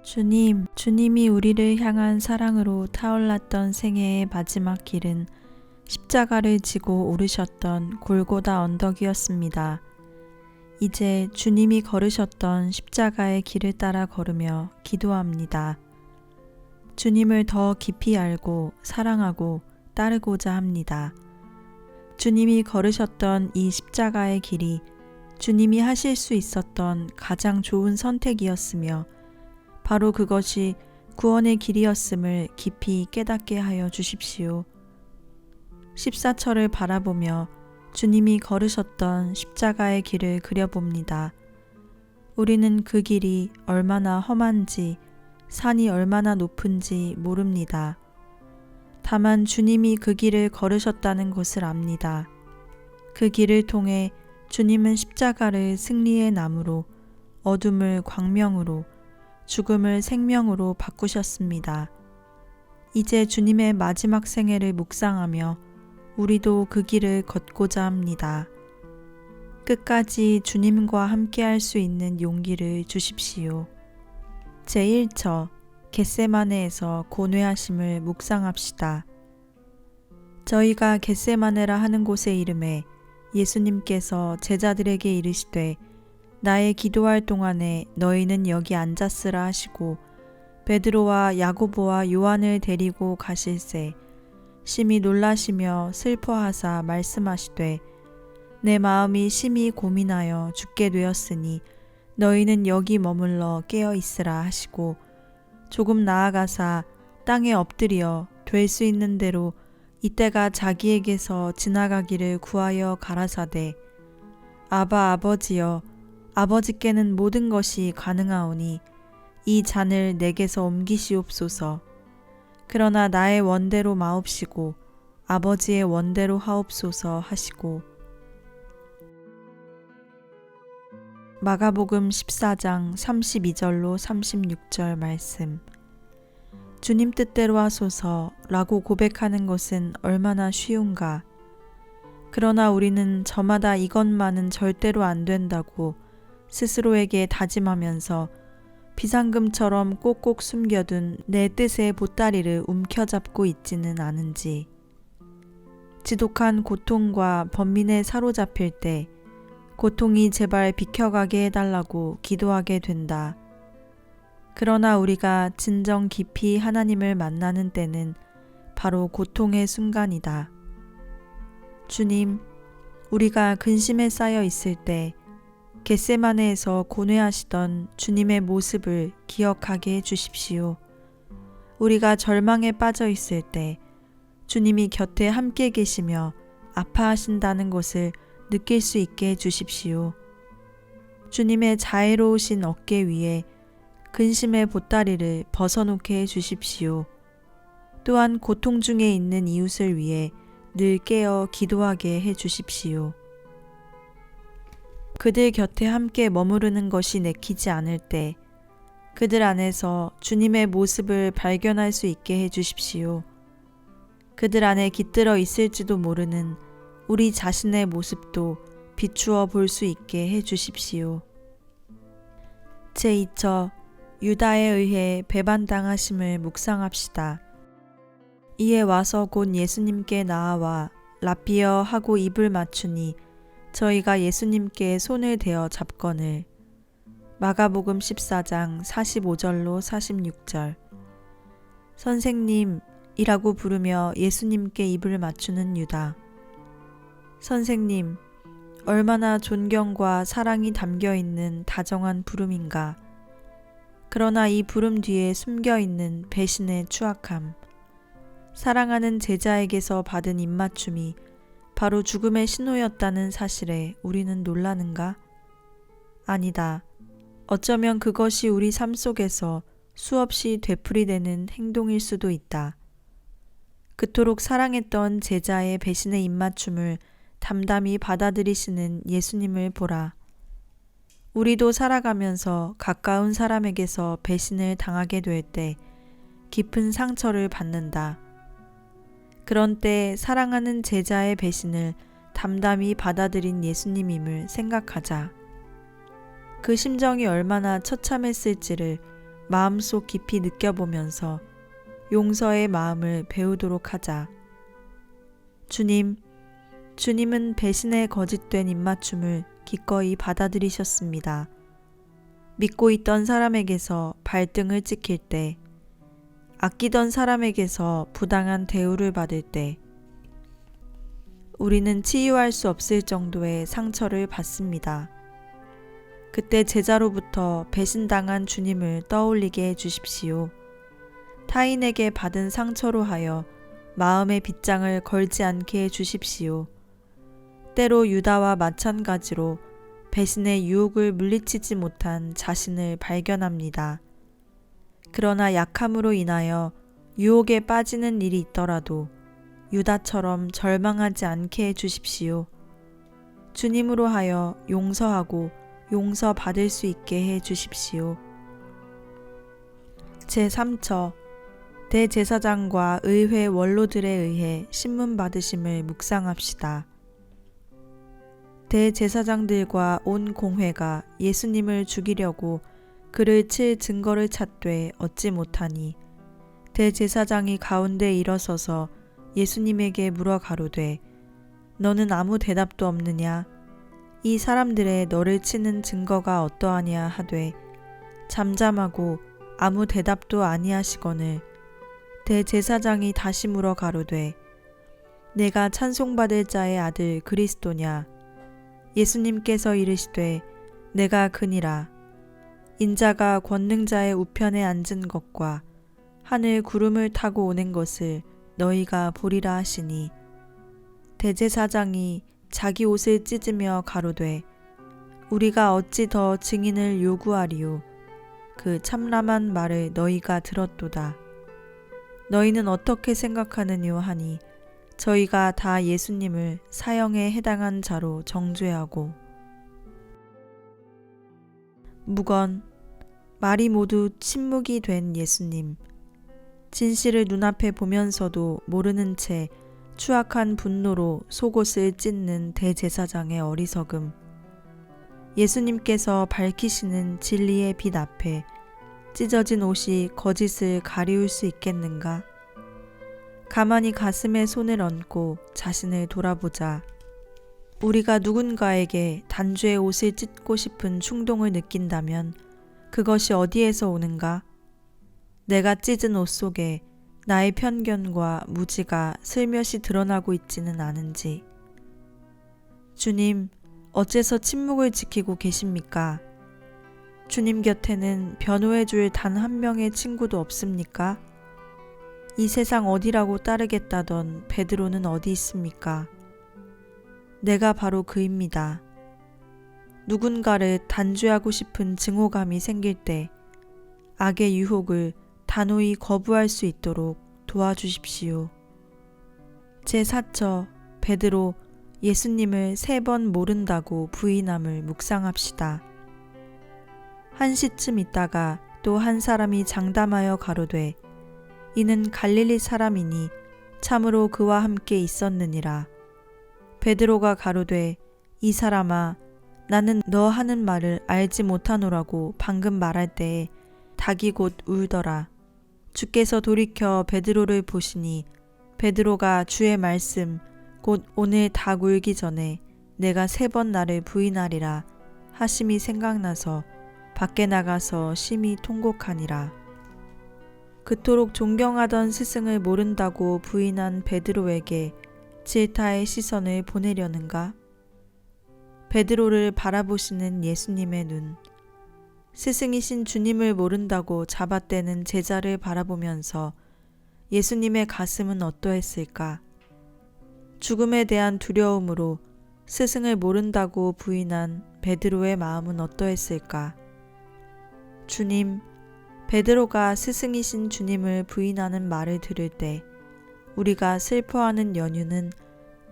주님이 우리를 향한 사랑으로 타올랐던 생애의 마지막 길은 십자가를 지고 오르셨던 골고다 언덕이었습니다. 이제 주님이 걸으셨던 십자가의 길을 따라 걸으며 기도합니다. 주님을 더 깊이 알고 사랑하고 따르고자 합니다. 주님이 걸으셨던 이 십자가의 길이 주님이 하실 수 있었던 가장 좋은 선택이었으며 바로 그것이 구원의 길이었음을 깊이 깨닫게 하여 주십시오. 십사철을 바라보며 주님이 걸으셨던 십자가의 길을 그려봅니다. 우리는 그 길이 얼마나 험한지, 산이 얼마나 높은지 모릅니다. 다만 주님이 그 길을 걸으셨다는 것을 압니다. 그 길을 통해 주님은 십자가를 승리의 나무로, 어둠을 광명으로, 죽음을 생명으로 바꾸셨습니다. 이제 주님의 마지막 생애를 묵상하며 우리도 그 길을 걷고자 합니다. 끝까지 주님과 함께할 수 있는 용기를 주십시오. 제1처 겟세마네에서 고뇌하심을 묵상합시다. 저희가 겟세마네라 하는 곳의 이름에 예수님께서 제자들에게 이르시되 나의 기도할 동안에 너희는 여기 앉았으라 하시고 베드로와 야고보와 요한을 데리고 가실새 심히 놀라시며 슬퍼하사 말씀하시되 내 마음이 심히 고민하여 죽게 되었으니 너희는 여기 머물러 깨어 있으라 하시고 조금 나아가사 땅에 엎드려 될 수 있는 대로 이때가 자기에게서 지나가기를 구하여 가라사대 아바 아버지여 아버지께는 모든 것이 가능하오니 이 잔을 내게서 옮기시옵소서. 그러나 나의 원대로 마옵시고 아버지의 원대로 하옵소서 하시고 마가복음 14장 32절로 36절 말씀. 주님 뜻대로 하소서 라고 고백하는 것은 얼마나 쉬운가. 그러나 우리는 저마다 이것만은 절대로 안 된다고 스스로에게 다짐하면서 비상금처럼 꼭꼭 숨겨둔 내 뜻의 보따리를 움켜잡고 있지는 않은지. 지독한 고통과 번민에 사로잡힐 때 고통이 제발 비켜가게 해달라고 기도하게 된다. 그러나 우리가 진정 깊이 하나님을 만나는 때는 바로 고통의 순간이다. 주님, 우리가 근심에 쌓여 있을 때 겟세마네에서 고뇌하시던 주님의 모습을 기억하게 해주십시오. 우리가 절망에 빠져 있을 때 주님이 곁에 함께 계시며 아파하신다는 것을 느낄 수 있게 해주십시오. 주님의 자애로우신 어깨 위에 근심의 보따리를 벗어놓게 해주십시오. 또한 고통 중에 있는 이웃을 위해 늘 깨어 기도하게 해주십시오. 그들 곁에 함께 머무르는 것이 내키지 않을 때 그들 안에서 주님의 모습을 발견할 수 있게 해주십시오. 그들 안에 깃들어 있을지도 모르는 우리 자신의 모습도 비추어 볼 수 있게 해주십시오. 제2처 유다에 의해 배반당하심을 묵상합시다. 이에 와서 곧 예수님께 나아와 라삐어 하고 입을 맞추니 저희가 예수님께 손을 대어 잡거늘. 마가복음 14장 45절로 46절. 선생님이라고 부르며 예수님께 입을 맞추는 유다. 선생님, 얼마나 존경과 사랑이 담겨 있는 다정한 부름인가. 그러나 이 부름 뒤에 숨겨 있는 배신의 추악함. 사랑하는 제자에게서 받은 입맞춤이 바로 죽음의 신호였다는 사실에 우리는 놀라는가? 아니다. 어쩌면 그것이 우리 삶 속에서 수없이 되풀이되는 행동일 수도 있다. 그토록 사랑했던 제자의 배신의 입맞춤을 담담히 받아들이시는 예수님을 보라. 우리도 살아가면서 가까운 사람에게서 배신을 당하게 될 때 깊은 상처를 받는다. 그런 때 사랑하는 제자의 배신을 담담히 받아들인 예수님임을 생각하자. 그 심정이 얼마나 처참했을지를 마음속 깊이 느껴보면서 용서의 마음을 배우도록 하자. 주님은 배신의 거짓된 입맞춤을 기꺼이 받아들이셨습니다. 믿고 있던 사람에게서 발등을 찍힐 때, 아끼던 사람에게서 부당한 대우를 받을 때, 우리는 치유할 수 없을 정도의 상처를 받습니다. 그때 제자로부터 배신당한 주님을 떠올리게 해주십시오. 타인에게 받은 상처로 하여 마음의 빗장을 걸지 않게 해주십시오. 때로 유다와 마찬가지로 배신의 유혹을 물리치지 못한 자신을 발견합니다. 그러나 약함으로 인하여 유혹에 빠지는 일이 있더라도 유다처럼 절망하지 않게 해주십시오. 주님으로 하여 용서하고 용서받을 수 있게 해주십시오. 제3처 대제사장과 의회 원로들에 의해 신문 받으심을 묵상합시다. 대제사장들과 온 공회가 예수님을 죽이려고 그를 칠 증거를 찾되 얻지 못하니 대제사장이 가운데 일어서서 예수님에게 물어 가로되 너는 아무 대답도 없느냐? 이 사람들의 너를 치는 증거가 어떠하냐 하되 잠잠하고 아무 대답도 아니하시거늘 대제사장이 다시 물어 가로되 내가 찬송받을 자의 아들 그리스도냐? 예수님께서 이르시되 내가 그니라. 인자가 권능자의 우편에 앉은 것과 하늘 구름을 타고 오는 것을 너희가 보리라 하시니 대제사장이 자기 옷을 찢으며 가로되 우리가 어찌 더 증인을 요구하리요. 그 참람한 말을 너희가 들었도다. 너희는 어떻게 생각하느뇨 하니 저희가 다 예수님을 사형에 해당한 자로 정죄하고 묵언 말이 모두 침묵이 된 예수님. 진실을 눈앞에 보면서도 모르는 채 추악한 분노로 속옷을 찢는 대제사장의 어리석음. 예수님께서 밝히시는 진리의 빛 앞에 찢어진 옷이 거짓을 가리울 수 있겠는가? 가만히 가슴에 손을 얹고 자신을 돌아보자. 우리가 누군가에게 단죄의 옷을 찢고 싶은 충동을 느낀다면 그것이 어디에서 오는가? 내가 찢은 옷 속에 나의 편견과 무지가 슬며시 드러나고 있지는 않은지. 주님, 어째서 침묵을 지키고 계십니까? 주님 곁에는 변호해 줄 단 한 명의 친구도 없습니까? 이 세상 어디라고 따르겠다던 베드로는 어디 있습니까? 내가 바로 그입니다. 누군가를 단죄하고 싶은 증오감이 생길 때 악의 유혹을 단호히 거부할 수 있도록 도와주십시오. 제4처 베드로 예수님을 3번 모른다고 부인함을 묵상합시다. 한 시쯤 있다가 또 한 사람이 장담하여 가로되 이는 갈릴리 사람이니 참으로 그와 함께 있었느니라. 베드로가 가로되 이 사람아 나는 너 하는 말을 알지 못하노라고 방금 말할 때에 닭이 곧 울더라. 주께서 돌이켜 베드로를 보시니 베드로가 주의 말씀 곧 오늘 닭 울기 전에 내가 3번 나를 부인하리라 하심이 생각나서 밖에 나가서 심히 통곡하니라. 그토록 존경하던 스승을 모른다고 부인한 베드로에게 질타의 시선을 보내려는가? 베드로를 바라보시는 예수님의 눈. 스승이신 주님을 모른다고 잡아떼는 제자를 바라보면서 예수님의 가슴은 어떠했을까? 죽음에 대한 두려움으로 스승을 모른다고 부인한 베드로의 마음은 어떠했을까? 주님, 베드로가 스승이신 주님을 부인하는 말을 들을 때 우리가 슬퍼하는 연유는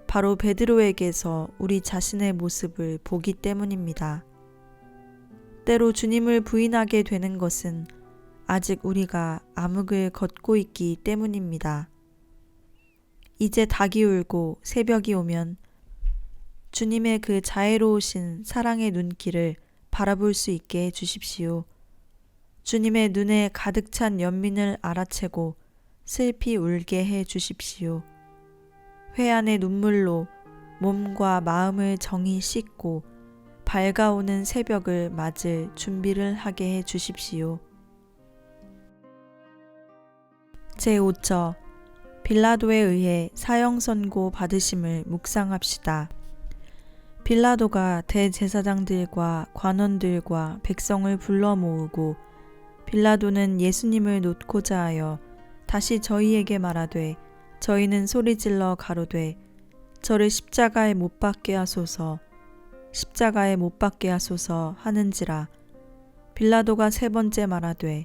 바로 베드로에게서 우리 자신의 모습을 보기 때문입니다. 때로 주님을 부인하게 되는 것은 아직 우리가 암흑을 걷고 있기 때문입니다. 이제 닭이 울고 새벽이 오면 주님의 그 자애로우신 사랑의 눈길을 바라볼 수 있게 해주십시오. 주님의 눈에 가득 찬 연민을 알아채고 슬피 울게 해 주십시오. 회한의 눈물로 몸과 마음을 정히 씻고 밝아오는 새벽을 맞을 준비를 하게 해 주십시오. 제5처 빌라도에 의해 사형 선고 받으심을 묵상합시다. 빌라도가 대제사장들과 관원들과 백성을 불러 모으고 빌라도는 예수님을 놓고자 하여 다시 저희에게 말하되 저희는 소리질러 가로되 저를 십자가에 못 박게 하소서 십자가에 못 박게 하소서 하는지라. 빌라도가 세 번째 말하되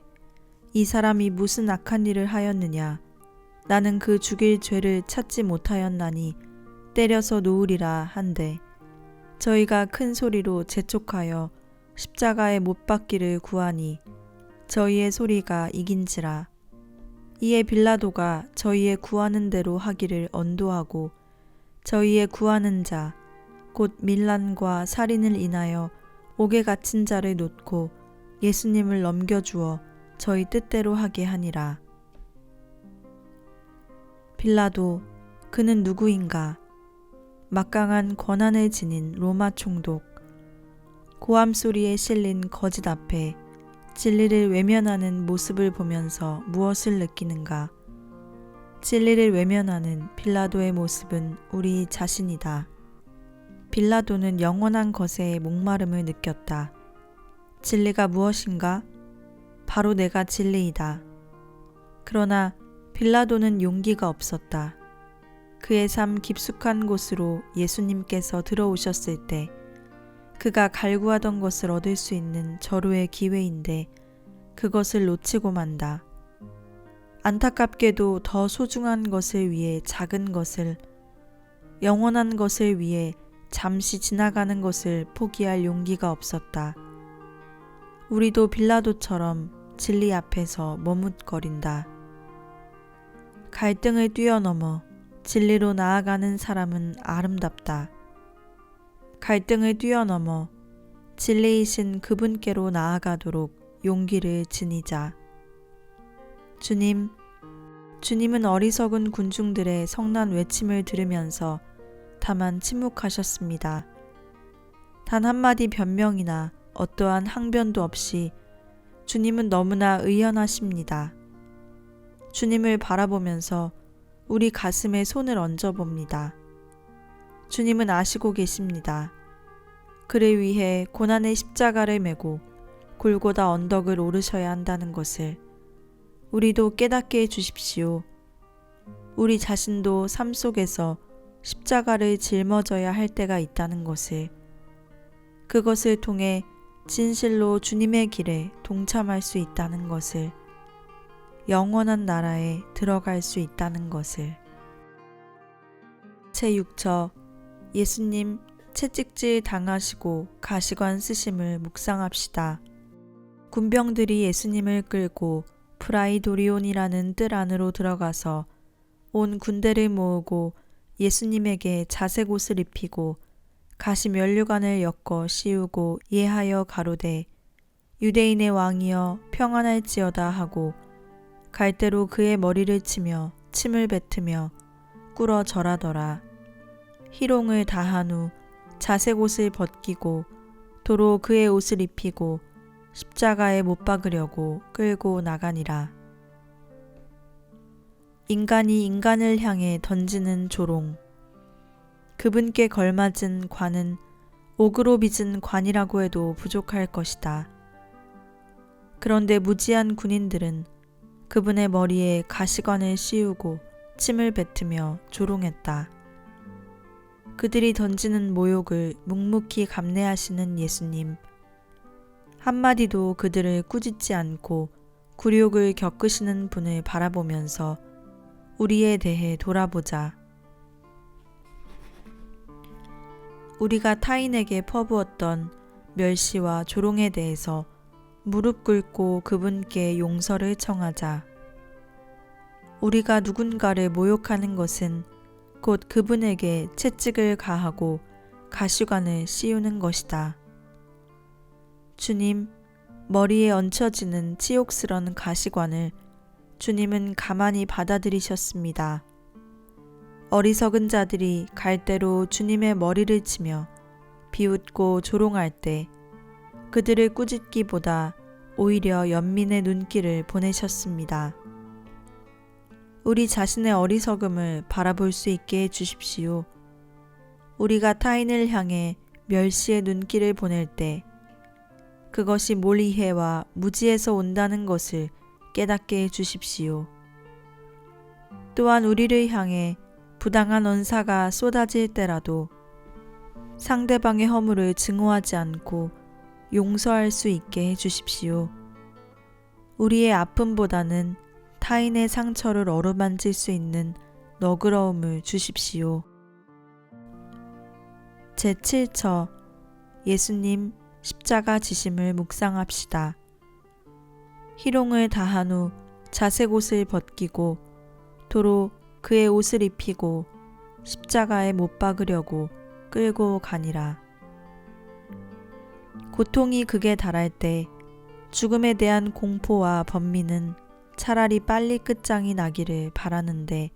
이 사람이 무슨 악한 일을 하였느냐. 나는 그 죽일 죄를 찾지 못하였나니 때려서 놓으리라 한데 저희가 큰 소리로 재촉하여 십자가에 못 박기를 구하니 저희의 소리가 이긴지라. 이에 빌라도가 저희의 구하는 대로 하기를 언도하고 저희의 구하는 자 곧 밀란과 살인을 인하여 옥에 갇힌 자를 놓고 예수님을 넘겨주어 저희 뜻대로 하게 하니라. 빌라도 그는 누구인가? 막강한 권한을 지닌 로마 총독, 고함 소리에 실린 거짓 앞에 진리를 외면하는 모습을 보면서 무엇을 느끼는가? 진리를 외면하는 빌라도의 모습은 우리 자신이다. 빌라도는 영원한 것에 목마름을 느꼈다. 진리가 무엇인가? 바로 내가 진리이다. 그러나 빌라도는 용기가 없었다. 그의 삶 깊숙한 곳으로 예수님께서 들어오셨을 때 그가 갈구하던 것을 얻을 수 있는 절호의 기회인데 그것을 놓치고 만다. 안타깝게도 더 소중한 것을 위해 작은 것을, 영원한 것을 위해 잠시 지나가는 것을 포기할 용기가 없었다. 우리도 빌라도처럼 진리 앞에서 머뭇거린다. 갈등을 뛰어넘어 진리로 나아가는 사람은 아름답다. 갈등을 뛰어넘어 진리이신 그분께로 나아가도록 용기를 지니자. 주님은 어리석은 군중들의 성난 외침을 들으면서 다만 침묵하셨습니다. 단 한마디 변명이나 어떠한 항변도 없이 주님은 너무나 의연하십니다. 주님을 바라보면서 우리 가슴에 손을 얹어봅니다. 주님은 아시고 계십니다. 그를 위해 고난의 십자가를 메고 골고다 언덕을 오르셔야 한다는 것을 우리도 깨닫게 해주십시오. 우리 자신도 삶 속에서 십자가를 짊어져야 할 때가 있다는 것을, 그것을 통해 진실로 주님의 길에 동참할 수 있다는 것을, 영원한 나라에 들어갈 수 있다는 것을. 제6처 예수님 채찍질 당하시고 가시관 쓰심을 묵상합시다. 군병들이 예수님을 끌고 프라이도리온이라는 뜰 안으로 들어가서 온 군대를 모으고 예수님에게 자색 옷을 입히고 가시 면류관을 엮어 씌우고 예하여 가로되 유대인의 왕이여 평안할지어다 하고 갈대로 그의 머리를 치며 침을 뱉으며 꿇어 절하더라. 희롱을 다한 후 자색 옷을 벗기고 도로 그의 옷을 입히고 십자가에 못 박으려고 끌고 나가니라. 인간이 인간을 향해 던지는 조롱. 그분께 걸맞은 관은 옥으로 빚은 관이라고 해도 부족할 것이다. 그런데 무지한 군인들은 그분의 머리에 가시관을 씌우고 침을 뱉으며 조롱했다. 그들이 던지는 모욕을 묵묵히 감내하시는 예수님. 한마디도 그들을 꾸짖지 않고 굴욕을 겪으시는 분을 바라보면서 우리에 대해 돌아보자. 우리가 타인에게 퍼부었던 멸시와 조롱에 대해서 무릎 꿇고 그분께 용서를 청하자. 우리가 누군가를 모욕하는 것은 곧 그분에게 채찍을 가하고 가시관을 씌우는 것이다. 주님, 머리에 얹혀지는 치욕스런 가시관을 주님은 가만히 받아들이셨습니다. 어리석은 자들이 갈대로 주님의 머리를 치며 비웃고 조롱할 때 그들을 꾸짖기보다 오히려 연민의 눈길을 보내셨습니다. 우리 자신의 어리석음을 바라볼 수 있게 해주십시오. 우리가 타인을 향해 멸시의 눈길을 보낼 때 그것이 몰이해와 무지에서 온다는 것을 깨닫게 해주십시오. 또한 우리를 향해 부당한 언사가 쏟아질 때라도 상대방의 허물을 증오하지 않고 용서할 수 있게 해주십시오. 우리의 아픔보다는 타인의 상처를 어루만질 수 있는 너그러움을 주십시오. 제7처 예수님 십자가 지심을 묵상합시다. 희롱을 다한 후 자색 옷을 벗기고 도로 그의 옷을 입히고 십자가에 못 박으려고 끌고 가니라. 고통이 극에 달할 때 죽음에 대한 공포와 번민은 차라리 빨리 끝장이 나기를 바라는데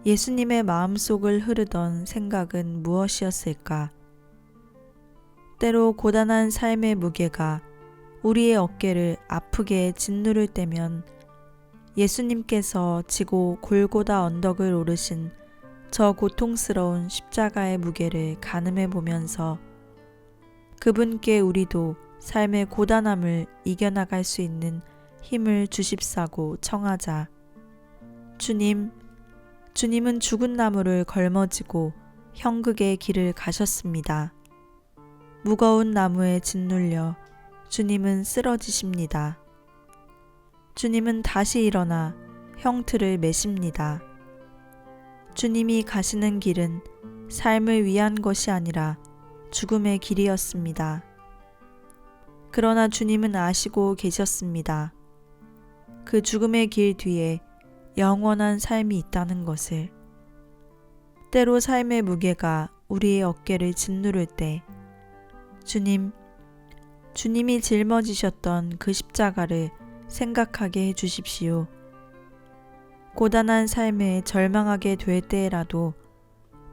예수님의 마음속을 흐르던 생각은 무엇이었을까? 때로 고단한 삶의 무게가 우리의 어깨를 아프게 짓누를 때면 예수님께서 지고 골고다 언덕을 오르신 저 고통스러운 십자가의 무게를 가늠해 보면서 그분께 우리도 삶의 고단함을 이겨나갈 수 있는 힘을 주십사고 청하자. 주님은 죽은 나무를 걸머지고 형극의 길을 가셨습니다. 무거운 나무에 짓눌려 주님은 쓰러지십니다. 주님은 다시 일어나 형틀을 메십니다. 주님이 가시는 길은 삶을 위한 것이 아니라 죽음의 길이었습니다. 그러나 주님은 아시고 계셨습니다. 그 죽음의 길 뒤에 영원한 삶이 있다는 것을. 때로 삶의 무게가 우리의 어깨를 짓누를 때 주님이 짊어지셨던 그 십자가를 생각하게 해주십시오. 고단한 삶에 절망하게 될 때라도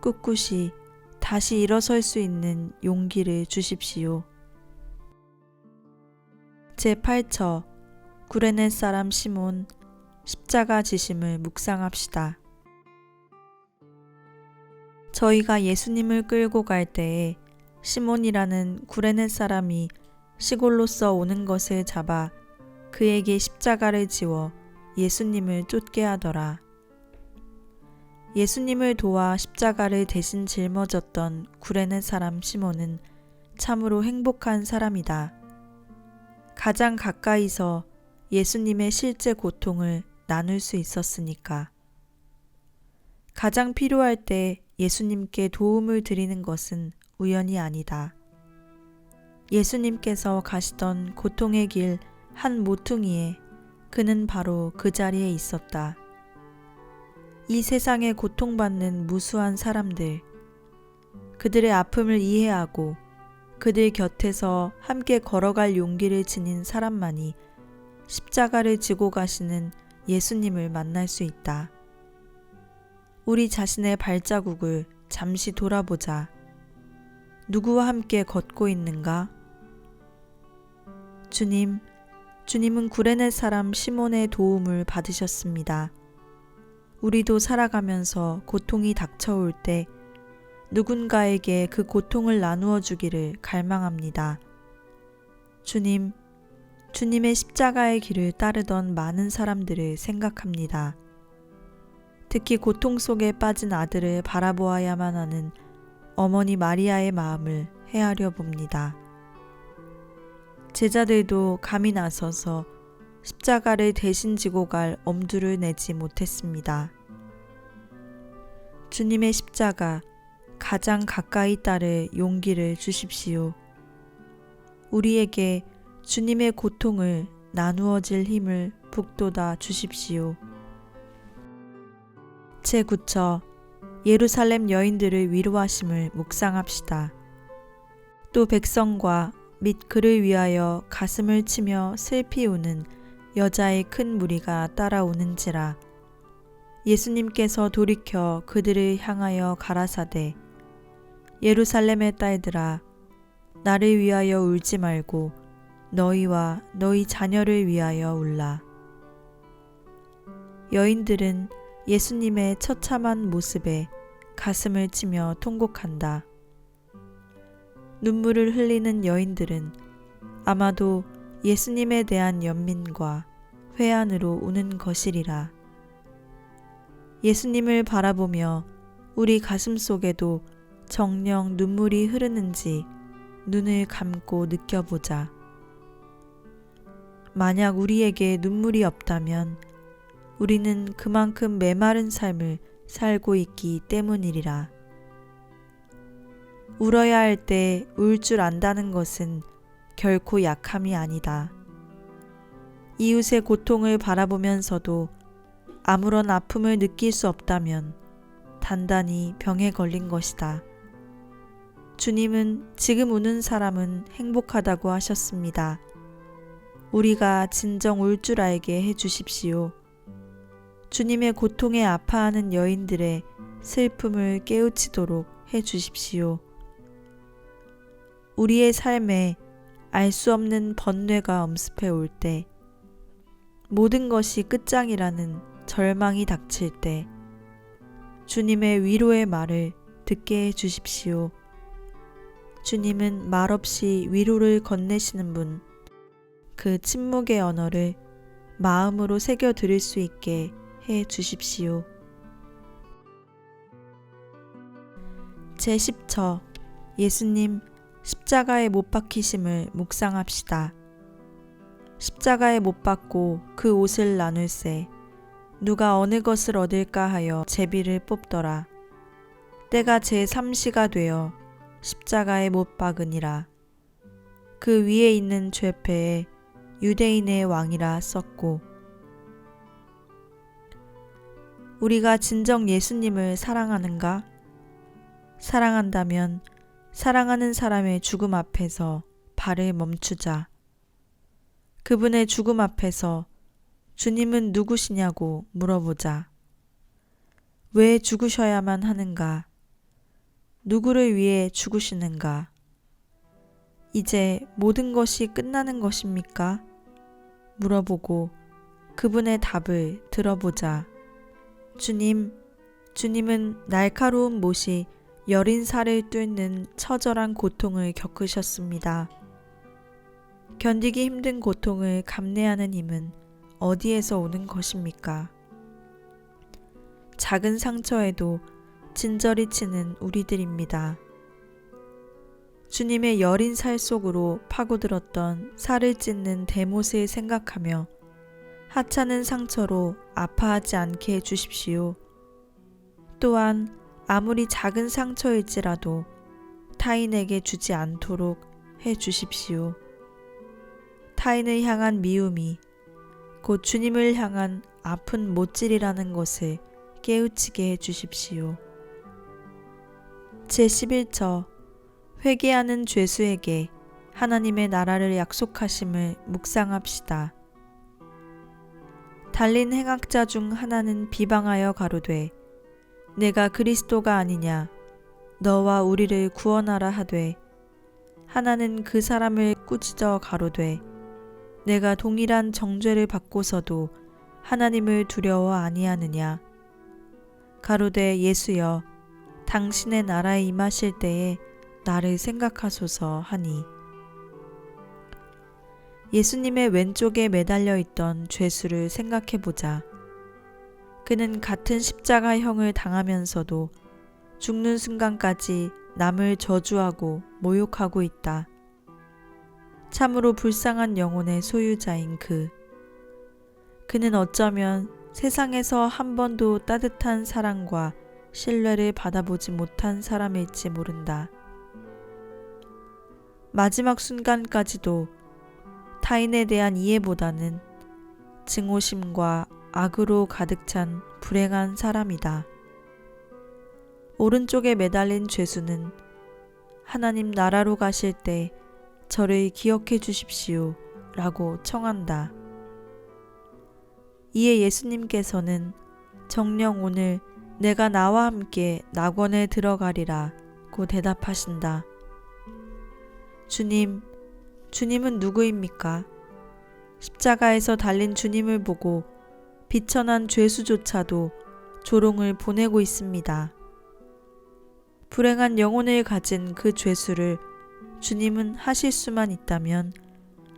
꿋꿋이 다시 일어설 수 있는 용기를 주십시오. 제8처 구레네 사람 시몬 십자가 지심을 묵상합시다. 저희가 예수님을 끌고 갈 때에 시몬이라는 구레네 사람이 시골로서 오는 것을 잡아 그에게 십자가를 지워 예수님을 쫓게 하더라. 예수님을 도와 십자가를 대신 짊어졌던 구레네 사람 시몬은 참으로 행복한 사람이다. 가장 가까이서 예수님의 실제 고통을 나눌 수 있었으니까. 가장 필요할 때 예수님께 도움을 드리는 것은 우연이 아니다. 예수님께서 가시던 고통의 길 한 모퉁이에 그는 바로 그 자리에 있었다. 이 세상에 고통받는 무수한 사람들, 그들의 아픔을 이해하고 그들 곁에서 함께 걸어갈 용기를 지닌 사람만이 십자가를 지고 가시는 예수님을 만날 수 있다. 우리 자신의 발자국을 잠시 돌아보자. 누구와 함께 걷고 있는가? 주님은 구레네 사람 시몬의 도움을 받으셨습니다. 우리도 살아가면서 고통이 닥쳐올 때 누군가에게 그 고통을 나누어 주기를 갈망합니다. 주님의 십자가의 길을 따르던 많은 사람들을 생각합니다. 특히 고통 속에 빠진 아들을 바라보아야만 하는 어머니 마리아의 마음을 헤아려 봅니다. 제자들도 감히 나서서 십자가를 대신 지고 갈 엄두를 내지 못했습니다. 주님의 십자가 가장 가까이 따를 용기를 주십시오. 우리에게 주님의 고통을 나누어질 힘을 북돋아 주십시오. 제9처 예루살렘 여인들을 위로하심을 묵상합시다. 또 백성과 및 그를 위하여 가슴을 치며 슬피 우는 여자의 큰 무리가 따라오는지라. 예수님께서 돌이켜 그들을 향하여 가라사대 예루살렘의 딸들아 나를 위하여 울지 말고 너희와 너희 자녀를 위하여 울라. 여인들은 예수님의 처참한 모습에 가슴을 치며 통곡한다. 눈물을 흘리는 여인들은 아마도 예수님에 대한 연민과 회한으로 우는 것이리라. 예수님을 바라보며 우리 가슴 속에도 정녕 눈물이 흐르는지 눈을 감고 느껴보자. 만약 우리에게 눈물이 없다면 우리는 그만큼 메마른 삶을 살고 있기 때문이리라. 울어야 할 때 울 줄 안다는 것은 결코 약함이 아니다. 이웃의 고통을 바라보면서도 아무런 아픔을 느낄 수 없다면 단단히 병에 걸린 것이다. 주님은 지금 우는 사람은 행복하다고 하셨습니다. 우리가 진정 울 줄 알게 해 주십시오. 주님의 고통에 아파하는 여인들의 슬픔을 깨우치도록 해 주십시오. 우리의 삶에 알 수 없는 번뇌가 엄습해 올 때, 모든 것이 끝장이라는 절망이 닥칠 때, 주님의 위로의 말을 듣게 해 주십시오. 주님은 말없이 위로를 건네시는 분, 그 침묵의 언어를 마음으로 새겨 들을 수 있게 해 주십시오. 제10처 예수님 십자가에 못 박히심을 묵상합시다. 십자가에 못 박고 그 옷을 나눌세 누가 어느 것을 얻을까 하여 제비를 뽑더라. 때가 제3시가 되어 십자가에 못 박으니라. 그 위에 있는 죄패에 유대인의 왕이라 썼고. 우리가 진정 예수님을 사랑하는가? 사랑한다면 사랑하는 사람의 죽음 앞에서 발을 멈추자. 그분의 죽음 앞에서 주님은 누구시냐고 물어보자. 왜 죽으셔야만 하는가? 누구를 위해 죽으시는가? 이제 모든 것이 끝나는 것입니까? 물어보고 그분의 답을 들어보자. 주님은 날카로운 못이 여린 살을 뚫는 처절한 고통을 겪으셨습니다. 견디기 힘든 고통을 감내하는 힘은 어디에서 오는 것입니까? 작은 상처에도 진저리 치는 우리들입니다. 주님의 여린 살 속으로 파고들었던 살을 찢는 대못을 생각하며 하찮은 상처로 아파하지 않게 해주십시오. 또한 아무리 작은 상처일지라도 타인에게 주지 않도록 해주십시오. 타인을 향한 미움이 곧 주님을 향한 아픈 못질이라는 것을 깨우치게 해주십시오. 제11처 회개하는 죄수에게 하나님의 나라를 약속하심을 묵상합시다. 달린 행악자 중 하나는 비방하여 가로되 내가 그리스도가 아니냐 너와 우리를 구원하라 하되 하나는 그 사람을 꾸짖어 가로되 내가 동일한 정죄를 받고서도 하나님을 두려워 아니하느냐 가로되 예수여 당신의 나라에 임하실 때에 나를 생각하소서 하니. 예수님의 왼쪽에 매달려 있던 죄수를 생각해보자. 그는 같은 십자가형을 당하면서도 죽는 순간까지 남을 저주하고 모욕하고 있다. 참으로 불쌍한 영혼의 소유자인 그는 어쩌면 세상에서 한 번도 따뜻한 사랑과 신뢰를 받아보지 못한 사람일지 모른다. 마지막 순간까지도 타인에 대한 이해보다는 증오심과 악으로 가득 찬 불행한 사람이다. 오른쪽에 매달린 죄수는 하나님 나라로 가실 때 저를 기억해 주십시오 라고 청한다. 이에 예수님께서는 정녕 오늘 내가 나와 함께 낙원에 들어가리라 고 대답하신다. 주님은 누구입니까? 십자가에서 달린 주님을 보고 비천한 죄수조차도 조롱을 보내고 있습니다. 불행한 영혼을 가진 그 죄수를 주님은 하실 수만 있다면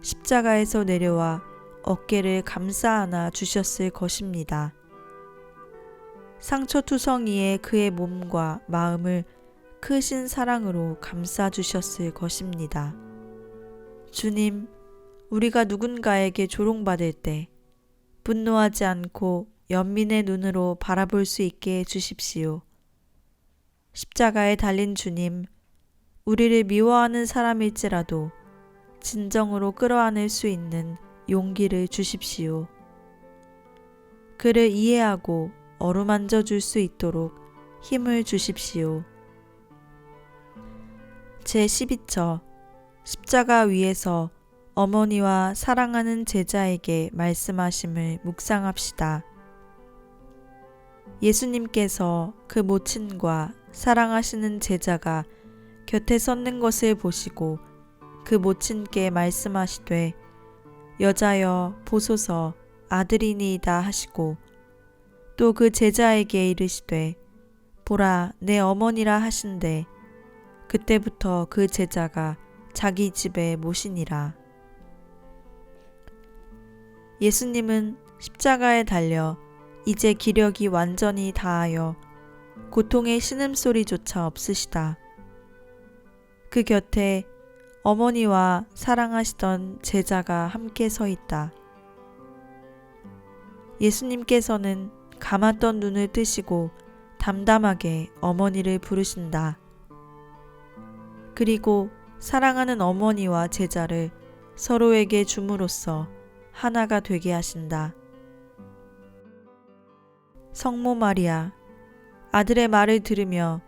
십자가에서 내려와 어깨를 감싸 안아 주셨을 것입니다. 상처투성이의 그의 몸과 마음을 크신 사랑으로 감싸 주셨을 것입니다. 주님, 우리가 누군가에게 조롱받을 때 분노하지 않고 연민의 눈으로 바라볼 수 있게 해 주십시오. 십자가에 달린 주님, 우리를 미워하는 사람일지라도 진정으로 끌어안을 수 있는 용기를 주십시오. 그를 이해하고 어루만져 줄 수 있도록 힘을 주십시오. 제12처 십자가 위에서 어머니와 사랑하는 제자에게 말씀하심을 묵상합시다. 예수님께서 그 모친과 사랑하시는 제자가 곁에 섰는 것을 보시고 그 모친께 말씀하시되 여자여 보소서 아들이니이다 하시고 또 그 제자에게 이르시되 보라 내 어머니라 하신대 그때부터 그 제자가 자기 집에 모시니라. 예수님은 십자가에 달려 이제 기력이 완전히 다하여 고통의 신음소리조차 없으시다. 그 곁에 어머니와 사랑하시던 제자가 함께 서 있다. 예수님께서는 감았던 눈을 뜨시고 담담하게 어머니를 부르신다. 그리고 사랑하는 어머니와 제자를 서로에게 줌으로써 하나가 되게 하신다. 성모 마리아, 아들의 말을 들으며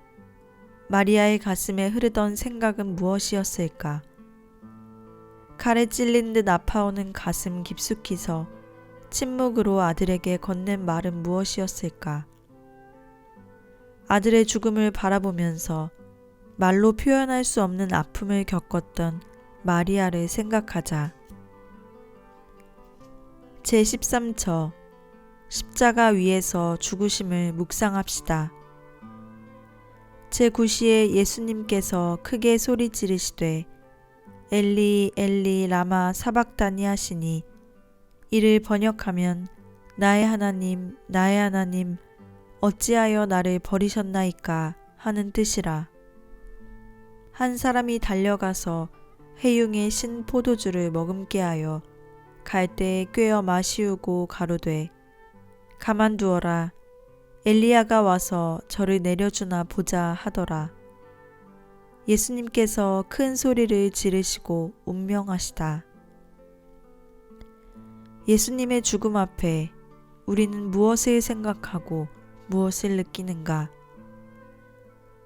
마리아의 가슴에 흐르던 생각은 무엇이었을까? 칼에 찔린 듯 아파오는 가슴 깊숙이서 침묵으로 아들에게 건넨 말은 무엇이었을까? 아들의 죽음을 바라보면서 말로 표현할 수 없는 아픔을 겪었던 마리아를 생각하자. 제13처 십자가 위에서 죽으심을 묵상합시다. 제9시에 예수님께서 크게 소리 지르시되 엘리 엘리 라마 사박다니 하시니 이를 번역하면 나의 하나님 나의 하나님 어찌하여 나를 버리셨나이까 하는 뜻이라. 한 사람이 달려가서 회중의 신 포도주를 머금게 하여 갈대에 꿰어 마시우고 가로되 가만두어라 엘리야가 와서 저를 내려주나 보자 하더라. 예수님께서 큰 소리를 지르시고 운명하시다. 예수님의 죽음 앞에 우리는 무엇을 생각하고 무엇을 느끼는가?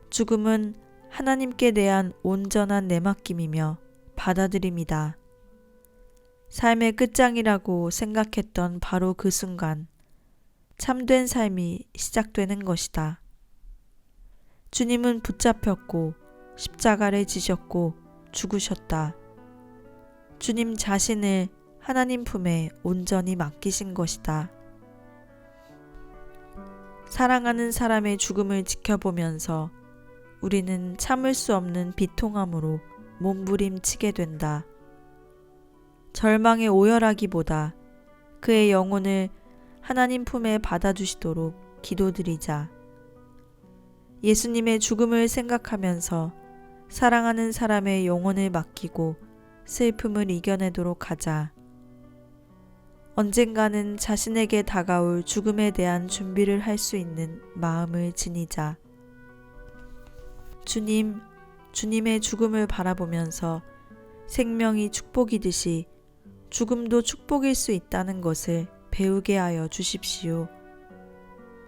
죽음은 하나님께 대한 온전한 내맡김이며 받아들임이다. 삶의 끝장이라고 생각했던 바로 그 순간 참된 삶이 시작되는 것이다. 주님은 붙잡혔고 십자가를 지셨고 죽으셨다. 주님 자신을 하나님 품에 온전히 맡기신 것이다. 사랑하는 사람의 죽음을 지켜보면서 우리는 참을 수 없는 비통함으로 몸부림치게 된다. 절망에 오열하기보다 그의 영혼을 하나님 품에 받아주시도록 기도드리자. 예수님의 죽음을 생각하면서 사랑하는 사람의 영혼을 맡기고 슬픔을 이겨내도록 하자. 언젠가는 자신에게 다가올 죽음에 대한 준비를 할 수 있는 마음을 지니자. 주님의 죽음을 바라보면서 생명이 축복이듯이 죽음도 축복일 수 있다는 것을 배우게 하여 주십시오.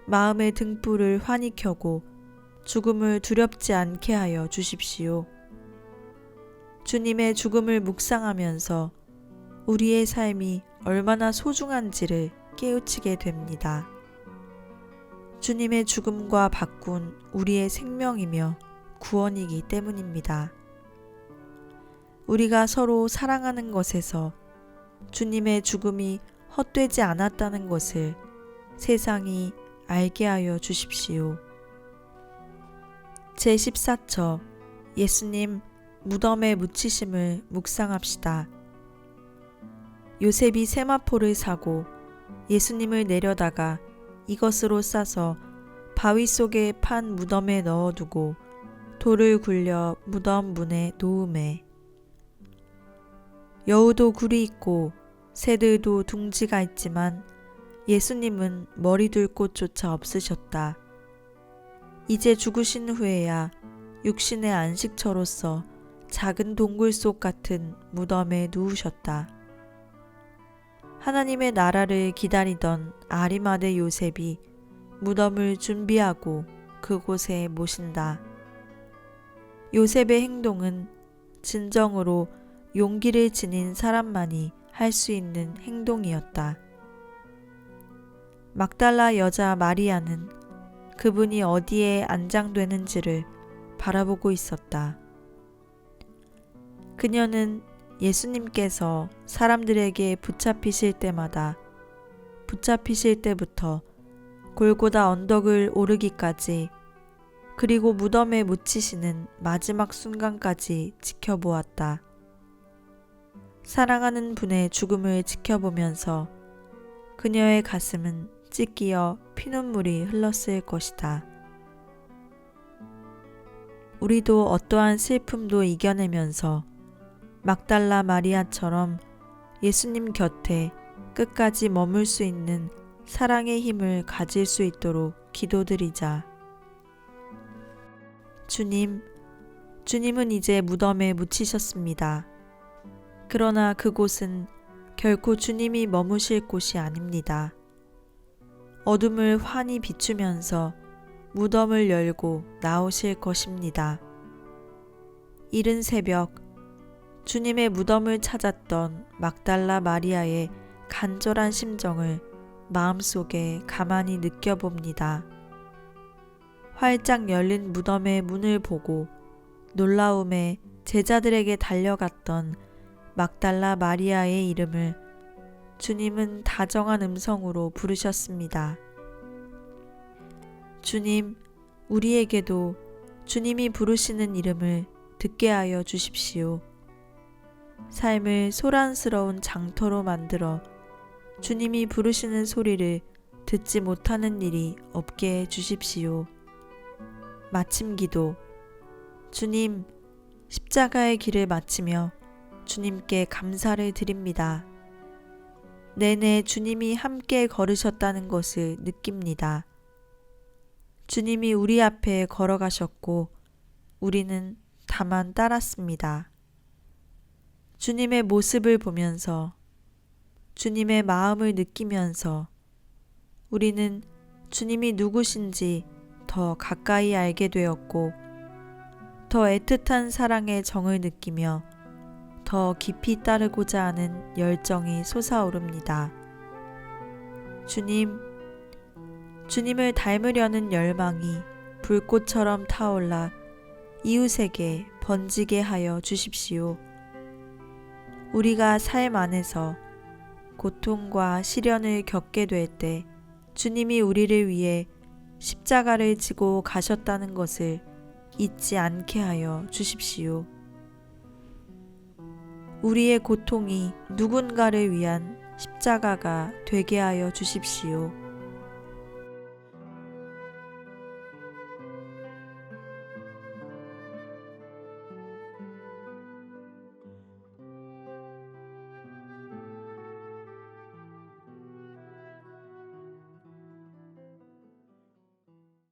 마음의 등불을 환히 켜고 죽음을 두렵지 않게 하여 주십시오. 주님의 죽음을 묵상하면서 우리의 삶이 얼마나 소중한지를 깨우치게 됩니다. 주님의 죽음과 바꾼 우리의 생명이며 구원이기 때문입니다. 우리가 서로 사랑하는 것에서 주님의 죽음이 헛되지 않았다는 것을 세상이 알게 하여 주십시오. 제14처 예수님 무덤에 묻히심을 묵상합시다. 요셉이 세마포를 사고 예수님을 내려다가 이것으로 싸서 바위 속에 판 무덤에 넣어두고 돌을 굴려 무덤 문에 놓음에 여우도 굴이 있고 새들도 둥지가 있지만 예수님은 머리 둘 곳조차 없으셨다. 이제 죽으신 후에야 육신의 안식처로서 작은 동굴 속 같은 무덤에 누우셨다. 하나님의 나라를 기다리던 아리마대 요셉이 무덤을 준비하고 그곳에 모신다. 요셉의 행동은 진정으로 용기를 지닌 사람만이 할 수 있는 행동이었다. 막달라 여자 마리아는 그분이 어디에 안장되는지를 바라보고 있었다. 그녀는 예수님께서 사람들에게 붙잡히실 때마다 붙잡히실 때부터 골고다 언덕을 오르기까지 그리고 무덤에 묻히시는 마지막 순간까지 지켜보았다. 사랑하는 분의 죽음을 지켜보면서 그녀의 가슴은 찢기어 피눈물이 흘렀을 것이다. 우리도 어떠한 슬픔도 이겨내면서 막달라 마리아처럼 예수님 곁에 끝까지 머물 수 있는 사랑의 힘을 가질 수 있도록 기도드리자. 주님은 이제 무덤에 묻히셨습니다. 그러나 그곳은 결코 주님이 머무실 곳이 아닙니다. 어둠을 환히 비추면서 무덤을 열고 나오실 것입니다. 이른 새벽 주님의 무덤을 찾았던 막달라 마리아의 간절한 심정을 마음속에 가만히 느껴봅니다. 활짝 열린 무덤의 문을 보고 놀라움에 제자들에게 달려갔던 막달라 마리아의 이름을 주님은 다정한 음성으로 부르셨습니다. 주님, 우리에게도 주님이 부르시는 이름을 듣게 하여 주십시오. 삶을 소란스러운 장터로 만들어 주님이 부르시는 소리를 듣지 못하는 일이 없게 해 주십시오. 마침 기도. 주님, 십자가의 길을 마치며 주님께 감사를 드립니다. 내내 주님이 함께 걸으셨다는 것을 느낍니다. 주님이 우리 앞에 걸어가셨고 우리는 다만 따랐습니다. 주님의 모습을 보면서 주님의 마음을 느끼면서 우리는 주님이 누구신지 더 가까이 알게 되었고 더 애틋한 사랑의 정을 느끼며 더 깊이 따르고자 하는 열정이 솟아오릅니다. 주님을 닮으려는 열망이 불꽃처럼 타올라 이웃에게 번지게 하여 주십시오. 우리가 삶 안에서 고통과 시련을 겪게 될 때 주님이 우리를 위해 십자가를 지고 가셨다는 것을 잊지 않게 하여 주십시오. 우리의 고통이 누군가를 위한 십자가가 되게 하여 주십시오.